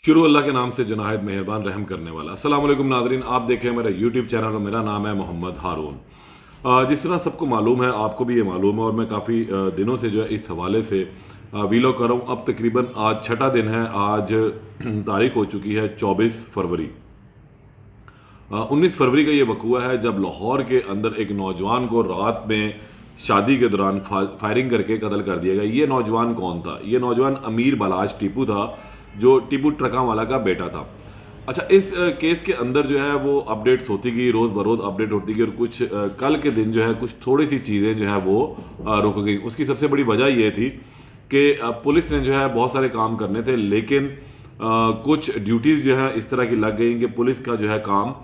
शुरू अल्लाह के नाम से जो नाहिद मेहरबान रहम करने वाला। अस्सलाम वालेकुम नादरीन, आप देख रहे हैं मेरा यूट्यूब चैनल और मेरा नाम है मोहम्मद हारून। जिस तरह सबको मालूम है, आपको भी ये मालूम है और मैं काफ़ी दिनों से जो है इस हवाले से वीलॉग कर रहा हूँ। अब तकरीबन आज छठा दिन है। आज तारीख हो चुकी है 24 फरवरी। 19 फरवरी का ये वकूआ है जब लाहौर के अंदर एक नौजवान को रात में शादी के दौरान फायरिंग करके कत्ल कर दिया गया। ये नौजवान कौन था? ये नौजवान अमीर बलाज टीपू था, जो टीपू ट्रका वाला का बेटा था। अच्छा, इस केस के अंदर जो है वो अपडेट्स होती गई, रोज़ बरोज़ अपडेट होती गई और कुछ कल के दिन जो है कुछ थोड़ी सी चीज़ें जो है वो रुक गई। उसकी सबसे बड़ी वजह ये थी कि पुलिस ने जो है बहुत सारे काम करने थे, लेकिन कुछ ड्यूटीज़ जो है इस तरह की लग गई कि पुलिस का जो है काम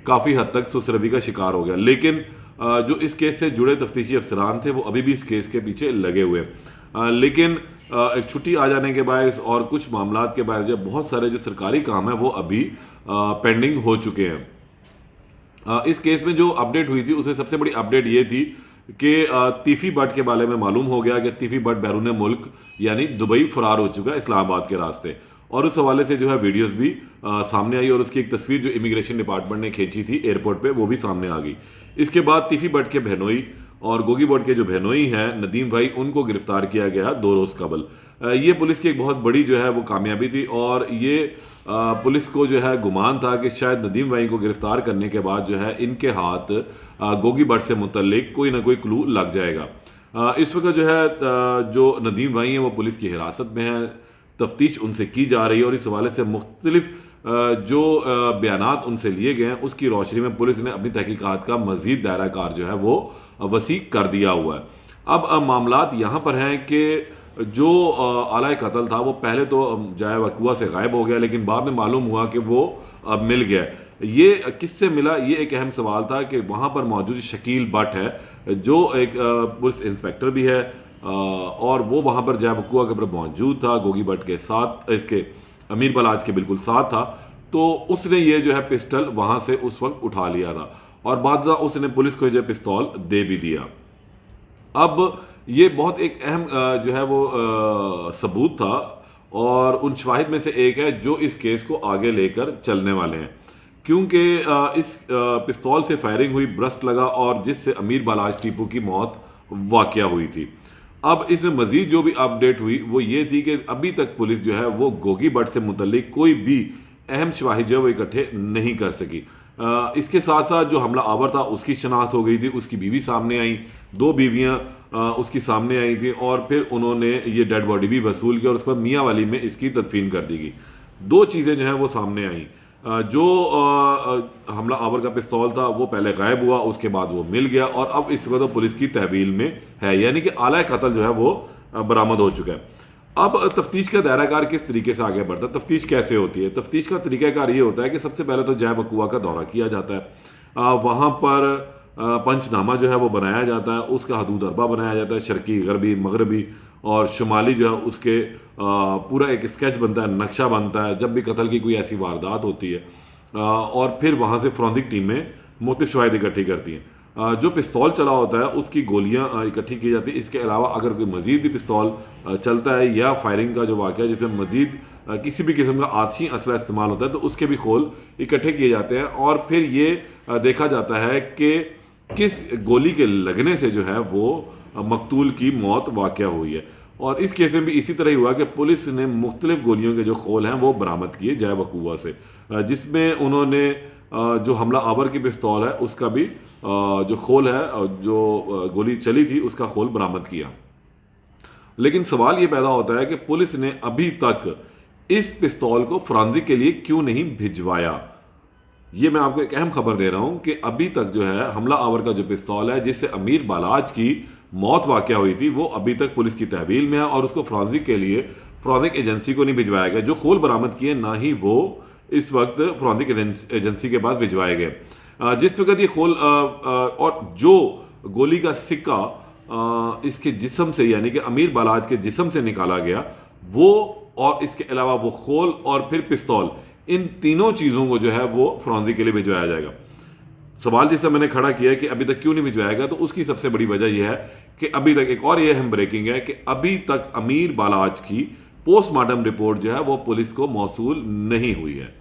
काफ़ी हद तक सुसरवी का शिकार हो गया। लेकिन जो इस केस से जुड़े तफ्तीशी अफसरान थे वो अभी भी इस केस के पीछे लगे हुए हैं। लेकिन एक छुट्टी आ जाने के बायस और कुछ मामलात के बायस जो बहुत सारे जो सरकारी काम है वो अभी पेंडिंग हो चुके हैं। इस केस में जो अपडेट हुई थी उसमें सबसे बड़ी अपडेट ये थी कि तीफी बट के बारे में मालूम हो गया कि तीफी बट बैरून मुल्क यानी दुबई फरार हो चुका है इस्लामाबाद के रास्ते। और उस हवाले से जो है वीडियोस भी सामने आई और उसकी एक तस्वीर जो इमिग्रेशन डिपार्टमेंट ने खींची थी एयरपोर्ट पे वो भी सामने आ गई। इसके बाद तीफी बट के बहनोई और गोगी बट के जो बहनोई हैं नदीम भाई, उनको गिरफ्तार किया गया 2 रोज़ कबल। ये पुलिस की एक बहुत बड़ी जो है वो कामयाबी थी और ये पुलिस को जो है गुमान था कि शायद नदीम भाई को गिरफ्तार करने के बाद जो है इनके हाथ गोगी बट से मुतल्लिक कोई ना कोई क्लू लग जाएगा। इस वक्त जो है जो नदीम भाई हैं वो पुलिस की हिरासत में हैं, तफ्तीश उनसे की जा रही है और इस हवाले से मुख्तलिफ जो बयानात उनसे लिए गए हैं उसकी रोशनी में पुलिस ने अपनी तहकीकात का मज़ीद दायरा कार जो है वो वसी कर दिया हुआ है। अब मामलात यहाँ पर हैं कि जो आला कत्ल था वो पहले तो जाए वकुआ से गायब हो गया, लेकिन बाद में मालूम हुआ कि वो मिल गया। ये किससे मिला, ये एक अहम सवाल था कि वहाँ पर मौजूद शकील बट है जो एक पुलिस इंस्पेक्टर भी है और वो वहाँ पर जाए वकुआ के पर मौजूद था, गोगी बट के साथ, इसके अमीर बलाज के बिल्कुल साथ था। तो उसने ये जो है पिस्टल वहाँ से उस वक्त उठा लिया था और बाद में उसने पुलिस को जो पिस्तौल दे भी दिया। अब ये बहुत एक अहम जो है वो सबूत था और उन शवाहिद में से एक है जो इस केस को आगे लेकर चलने वाले हैं, क्योंकि इस पिस्तौल से फायरिंग हुई, ब्रस्ट लगा और जिससे अमीर बलाज टीपू की मौत वाक़या हुई थी। अब इसमें मजीद जो भी अपडेट हुई वो ये थी कि अभी तक पुलिस जो है वो गोगी बट से मुतल्लिक कोई भी अहम शवाहिद जो है वो इकट्ठे नहीं कर सकी। इसके साथ साथ जो हमला आवर था उसकी शनाख्त हो गई थी, उसकी बीवी सामने आई, 2 बीवियाँ उसकी सामने आई थी और फिर उन्होंने ये डेड बॉडी भी वसूल की और उसके बाद मियाँ वाली में इसकी तदफीन कर दी गई। 2 चीज़ें जो हैं वो सामने आई। जो हमला आवर का पिस्तौल था वो पहले गायब हुआ, उसके बाद वो मिल गया और अब इस वक्त तो पुलिस की तहवील में है, यानी कि आला कत्ल जो है वो बरामद हो चुका है। अब तफ्तीश का दायराकार किस तरीके से आगे बढ़ता है, तफ्तीश कैसे होती है? तफ्तीश का तरीक़ाकार ये होता है कि सबसे पहले तो जाए वकुआ का दौरा किया जाता है, वहाँ पर पंचनामा जो है वो बनाया जाता है, उसका हदूद अरबा बनाया जाता है, शर्की, गरबी, मगरबी और शुमाली जो है उसके पूरा एक स्केच बनता है, नक्शा बनता है जब भी कत्ल की कोई ऐसी वारदात होती है। और फिर वहाँ से फोरेंसिक टीमें मुख्तलिफ शवाहिद इकट्ठी करती हैं। जो पिस्तौल चला होता है उसकी गोलियां इकट्ठी की जाती है। इसके अलावा अगर कोई मज़ीद भी पिस्तौल चलता है या फायरिंग का जो वाक़या जिसमें मज़ीद किसी भी किस्म का आतिशी असला इस्तेमाल होता है तो उसके भी खोल इकट्ठे किए जाते हैं और फिर ये देखा जाता है कि किस गोली के लगने से जो है वो मकतूल की मौत वाक़या हुई है। और इस केस में भी इसी तरह ही हुआ कि पुलिस ने मुख्तलिफ गोलियों के जो खोल हैं वो बरामद किए जाए वकुआ से, जिसमें उन्होंने जो हमला आवर की पिस्तौल है उसका भी जो खोल है, जो गोली चली थी उसका खोल बरामद किया। लेकिन सवाल ये पैदा होता है कि पुलिस ने अभी तक इस पिस्तौल को फोरेंसिक के लिए क्यों नहीं भिजवाया। ये मैं आपको एक अहम खबर दे रहा हूं कि अभी तक जो है हमला आवर का जो पिस्तौल है जिससे अमीर बलाज की मौत वाक़या हुई थी वो अभी तक पुलिस की तहवील में है और उसको फोरेंसिक के लिए फोरेंसिक एजेंसी को नहीं भिजवाया गया। जो खोल बरामद किए ना ही वो इस वक्त फोरेंसिक एजेंसी के पास भिजवाए गए। जिस वक्त ये खोल और जो गोली का सिक्का इसके जिस्म से यानी कि अमीर बलाज के जिस्म से निकाला गया वो, और इसके अलावा वो खोल और फिर पिस्तौल, इन तीनों चीज़ों को जो है वो फोरेंसिक के लिए भिजवाया जाएगा। सवाल जिससे मैंने खड़ा किया है कि अभी तक क्यों नहीं भिजवाया गया, तो उसकी सबसे बड़ी वजह यह है कि अभी तक एक और ये अहम ब्रेकिंग है कि अभी तक अमीर बलाज की पोस्टमार्टम रिपोर्ट जो है वो पुलिस को मौसूल नहीं हुई है।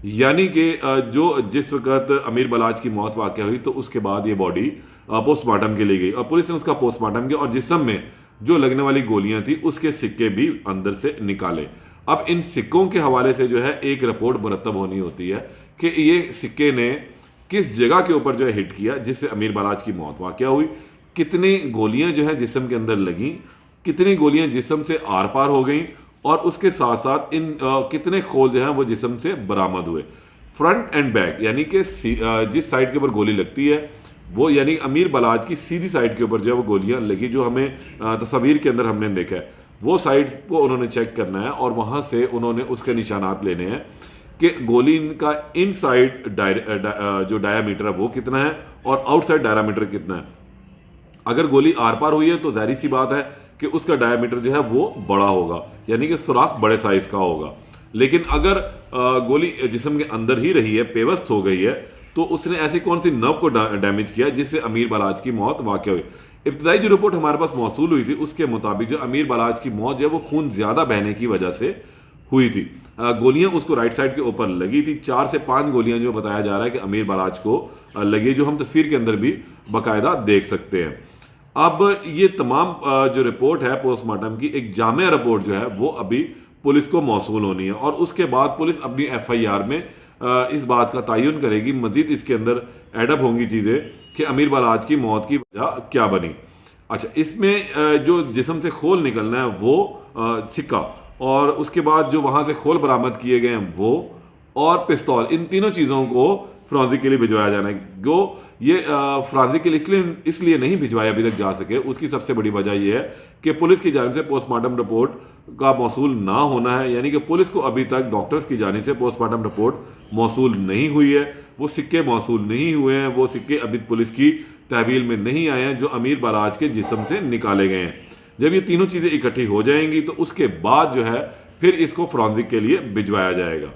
यानी कि जो जिस वक्त अमीर बलाच की मौत वाक़या हुई तो उसके बाद ये बॉडी पोस्टमार्टम के लिए गई और पुलिस ने उसका पोस्टमार्टम किया और जिस्म में जो लगने वाली गोलियां थी उसके सिक्के भी अंदर से निकाले। अब इन सिक्कों के हवाले से जो है एक रिपोर्ट मुरतब होनी होती है कि ये सिक्के ने किस जगह के ऊपर जो है हिट किया जिससे अमीर बलाच की मौत वाक़या हुई, कितनी गोलियां जो है जिस्म के अंदर लगी, कितनी गोलियां जिस्म से आर पार हो गई और उसके साथ साथ इन कितने खोल जो हैं वो जिस्म से बरामद हुए। फ्रंट एंड बैक यानी कि जिस साइड के ऊपर गोली लगती है वो यानी अमीर बलाच की सीधी साइड के ऊपर जो है वो गोलियां लगी, जो हमें तस्वीर के अंदर हमने देखा है वो साइड को उन्होंने चेक करना है और वहां से उन्होंने उसके निशानात लेने हैं कि गोली का इन साइड जो डायामीटर है वो कितना है और आउटसाइड डायमीटर कितना है। अगर गोली आर पार हुई है तो जाहिर सी बात है कि उसका डायमीटर जो है वो बड़ा होगा, यानी कि सुराख बड़े साइज का होगा। लेकिन अगर गोली जिस्म के अंदर ही रही है, पेवस्त हो गई है, तो उसने ऐसी कौन सी नर्व को डैमेज किया जिससे अमीर बलाच की मौत वाक़या हुई। इब्तदाई जो रिपोर्ट हमारे पास मौसूल हुई थी उसके मुताबिक जो अमीर बलाच की मौत जो है वो खून ज़्यादा बहने की वजह से हुई थी। गोलियां उसको राइट साइड के ऊपर लगी थी, 4 से 5 गोलियां जो बताया जा रहा है कि अमीर बलाच को लगी, जो हम तस्वीर के अंदर भी बाकायदा देख सकते हैं। अब ये तमाम जो रिपोर्ट है पोस्टमार्टम की एक जामिया रिपोर्ट जो है वो अभी पुलिस को मौसूल होनी है और उसके बाद पुलिस अपनी FIR में इस बात का तयन करेगी, मजीद इसके अंदर एडअप होंगी चीज़ें कि अमीर बलाच की मौत की वजह क्या बनी। अच्छा, इसमें जो जिस्म से खोल निकलना है वो सिक्का और उसके बाद जो वहाँ से खोल बरामद किए गए हैं वो और पिस्तौल, इन तीनों चीज़ों को फ्रांसिक के लिए भिजवाया जाना है। जो ये फ्रांसिक के लिए इसलिए नहीं भिजवाया अभी तक जा सके, उसकी सबसे बड़ी वजह यह है कि पुलिस की जानिब से पोस्टमार्टम रिपोर्ट का मौसूल ना होना है, यानी कि पुलिस को अभी तक डॉक्टर्स की जानिब से पोस्टमार्टम रिपोर्ट मौसूल नहीं हुई है, वो सिक्के मौसूल नहीं हुए हैं, वो सिक्के अभी पुलिस की तहवील में नहीं आए हैं जो अमीर बलाच के जिस्म से निकाले गए हैं। जब ये तीनों चीज़ें इकट्ठी हो जाएंगी तो उसके बाद जो है फिर इसको फ्रांसिक के लिए भिजवाया जाएगा।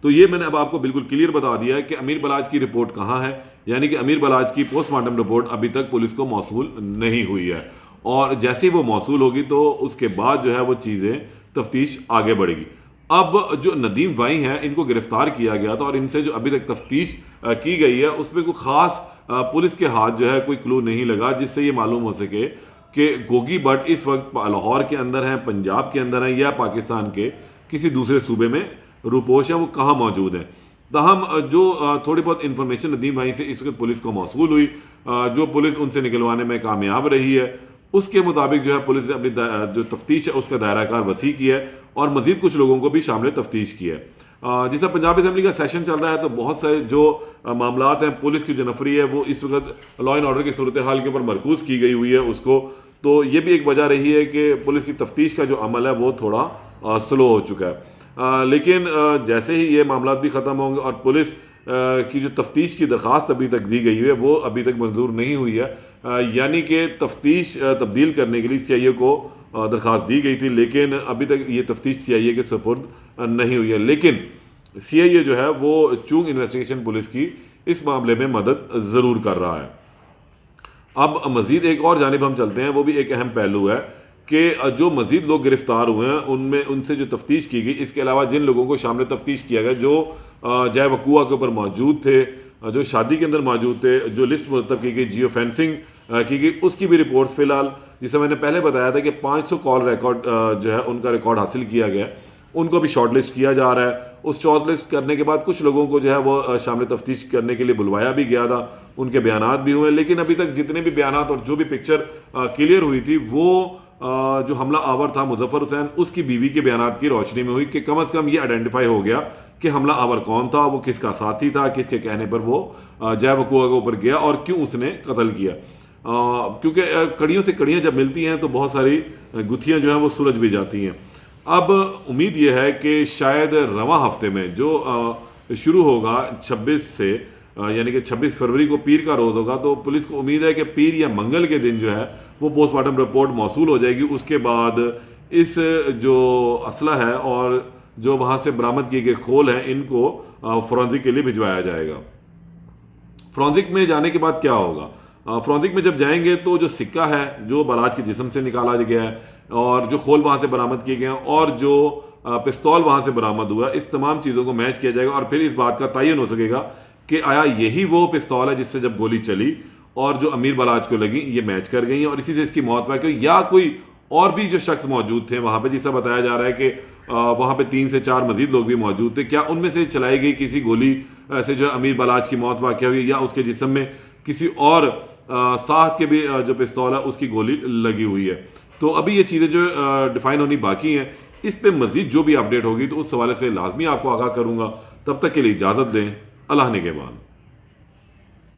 तो ये मैंने अब आपको बिल्कुल क्लियर बता दिया है कि अमीर बलाच की रिपोर्ट कहाँ है, यानी कि अमीर बलाच की पोस्टमार्टम रिपोर्ट अभी तक पुलिस को मौसूल नहीं हुई है और जैसे ही वो मौसूल होगी तो उसके बाद जो है वो चीज़ें तफ्तीश आगे बढ़ेगी। अब जो नदीम वाई हैं इनको गिरफ्तार किया गया था और इनसे जो अभी तक तफ्तीश की गई है उसमें कोई ख़ास पुलिस के हाथ जो है कोई क्लू नहीं लगा जिससे ये मालूम हो सके कि गोगी भट्ट इस वक्त लाहौर के अंदर हैं, पंजाब के अंदर हैं या पाकिस्तान के किसी दूसरे सूबे में रूपोश है, वो कहाँ मौजूद हैं। ताहम जो थोड़ी बहुत इन्फॉर्मेशन नदीम भाई से इस वक्त पुलिस को मौसूल हुई, जो पुलिस उनसे निकलवाने में कामयाब रही है, उसके मुताबिक जो है पुलिस ने अपनी जो तफ्तीश है उसका दायरा कार वसी किया है और मजीद कुछ लोगों को भी शामिल तफ्तीश किया है। जिस तरह पंजाब असेंबली का सेशन चल रहा है तो बहुत सारे जो मामलात हैं, पुलिस की जो नफरी है वो इस वक्त लॉ एंड ऑर्डर की सूरत हाल के ऊपर मरकूज़ की गई हुई है उसको, तो ये भी एक वजह रही है कि पुलिस की तफ्तीश का जो अमल है वो थोड़ा स्लो हो चुका है। लेकिन जैसे ही ये मामला भी ख़त्म होंगे और पुलिस की जो तफ्तीश की दरख्वास्त अभी तक दी गई है वो अभी तक मंजूर नहीं हुई है, यानी कि तफ्तीश तब्दील करने के लिए CIA को दरख्वास्त दी गई थी लेकिन अभी तक ये तफ्तीश CIA के सुपुर्द नहीं हुई है। लेकिन CIA जो है वो चूंग इन्वेस्टिगेशन पुलिस की इस मामले में मदद ज़रूर कर रहा है। अब मज़ीद एक और जानिब हम चलते हैं, वो भी एक अहम पहलू है कि जो मज़ीद लोग गिरफ्तार हुए हैं उनमें उनसे जो तफ्तीश की गई, इसके अलावा जिन लोगों को शामिल तफ्तीश किया गया जो जय वकूआ के ऊपर मौजूद थे, जो शादी के अंदर मौजूद थे, जो लिस्ट मुरतब की गई, जियो फेंसिंग की गई, उसकी भी रिपोर्ट्स फ़िलहाल, जिसे मैंने पहले बताया था कि 500 कॉल रिकॉर्ड जो है उनका रिकॉर्ड हासिल किया गया, उनको भी शॉर्ट लिस्ट किया जा रहा है। उस शॉर्ट लिस्ट करने के बाद कुछ लोगों को जो है वो शामिल तफ्तीश करने के लिए बुलवाया भी गया था, उनके बयानात भी हुए, लेकिन अभी तक जितने भी बयानात और जो भी पिक्चर क्लियर हुई थी वो जो हमला आवर था मुजफ्फर हुसैन, उसकी बीवी के बयानात की रोशनी में हुई कि कम अज़ कम ये आइडेंटिफाई हो गया कि हमला आवर कौन था, वो किसका साथी था, किसके कहने पर वो जय वकूआ के ऊपर गया और क्यों उसने कत्ल किया। क्योंकि कड़ियों से कड़ियाँ जब मिलती हैं तो बहुत सारी गुत्थियाँ जो हैं वो सुलझ भी जाती हैं। अब उम्मीद यह है कि शायद रवां हफ्ते में जो शुरू होगा 26 से, यानी कि 26 फरवरी को पीर का रोज़ होगा, तो पुलिस को उम्मीद है कि पीर या मंगल के दिन जो है वो पोस्टमार्टम रिपोर्ट मौसूल हो जाएगी। उसके बाद इस जो असला है और जो वहाँ से बरामद किए गए खोल हैं इनको फोरेंसिक के लिए भिजवाया जाएगा। फोरेंसिक में जाने के बाद क्या होगा, फोरेंसिक में जब जाएंगे तो जो सिक्का है जो बलाच के जिस्म से निकाला गया है और जो खोल वहाँ से बरामद किए गए हैं और जो पिस्तौल वहाँ से बरामद हुआ, इस तमाम चीज़ों को मैच किया जाएगा और फिर इस बात का तयन हो सकेगा कि आया यही वो पिस्तौल है जिससे जब गोली चली और जो अमीर बलाच को लगी ये मैच कर गई हैं और इसी से इसकी मौत वाक़ हुई, या कोई और भी जो शख्स मौजूद थे वहाँ पे, जिससे बताया जा रहा है कि वहाँ पे 3 से 4 मजीद लोग भी मौजूद थे, क्या उनमें से चलाई गई किसी गोली से जो अमीर बलाच की मौत वाक़ हुई या उसके जिस्म में किसी और साथ के भी जो पिस्तौल है उसकी गोली लगी हुई है। तो अभी ये चीज़ें जो डिफाइन होनी बाकी हैं, इस पे मजीद जो भी अपडेट होगी तो उस हवाले से लाजमी आपको आगाह करूँगा। तब तक के लिए इजाज़त दें। अल्लाह ने के बाद।